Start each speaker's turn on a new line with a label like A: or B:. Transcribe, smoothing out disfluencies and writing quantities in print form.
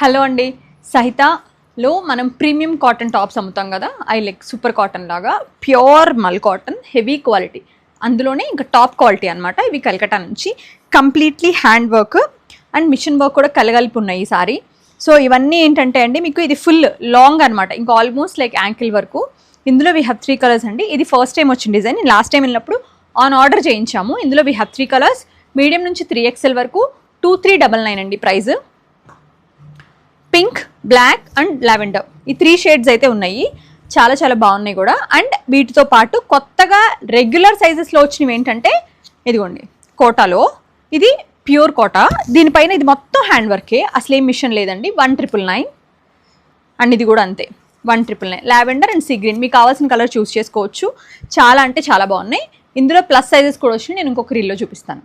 A: Hello అండి, సహితలో మనం premium cotton tops అమ్ముతాం కదా. ఐ లైక్ సూపర్ కాటన్ లాగా ప్యూర్ మల్ కాటన్, హెవీ క్వాలిటీ, అందులోనే ఇంకా టాప్ క్వాలిటీ అనమాట. ఇవి కలకటా నుంచి completely hand work and machine work కూడా కలగలిపి ఉన్నాయి ఈసారి. సో ఇవన్నీ ఏంటంటే అండి, మీకు ఇది ఫుల్ లాంగ్ అనమాట, ఇంకా ఆల్మోస్ట్ లైక్ యాంకిల్ వరకు. ఇందులో వీ హ్యావ్ 3 కలర్స్ అండి. ఇది ఫస్ట్ టైం వచ్చిన డిజైన్, లాస్ట్ టైం వెళ్ళినప్పుడు ఆన్ ఆర్డర్ చేయించాము. ఇందులో వీ హ్యావ్ 3 కలర్స్, మీడియం నుంచి 3XL వరకు 2399 అండి price. Pink, black and lavender, ఈ 3 షేడ్స్ అయితే ఉన్నాయి. చాలా చాలా బాగున్నాయి కూడా. అండ్ వీటితో పాటు కొత్తగా రెగ్యులర్ సైజెస్లో వచ్చినవి ఏంటంటే ఇదిగోండి, కోటాలో ఇది ప్యూర్ కోటా. దీనిపైన ఇది మొత్తం హ్యాండ్ వర్కే, అసలు ఏం మిషన్ లేదండి. 1999 అండ్ ఇది కూడా అంతే 1999. లావెండర్ అండ్ సీ గ్రీన్, మీకు కావాల్సిన కలర్ చూస్ చేసుకోవచ్చు. చాలా అంటే చాలా బాగున్నాయి. ఇందులో ప్లస్ సైజెస్ కూడా వచ్చినాయి, నేను ఇంకొక రీల్లో చూపిస్తాను.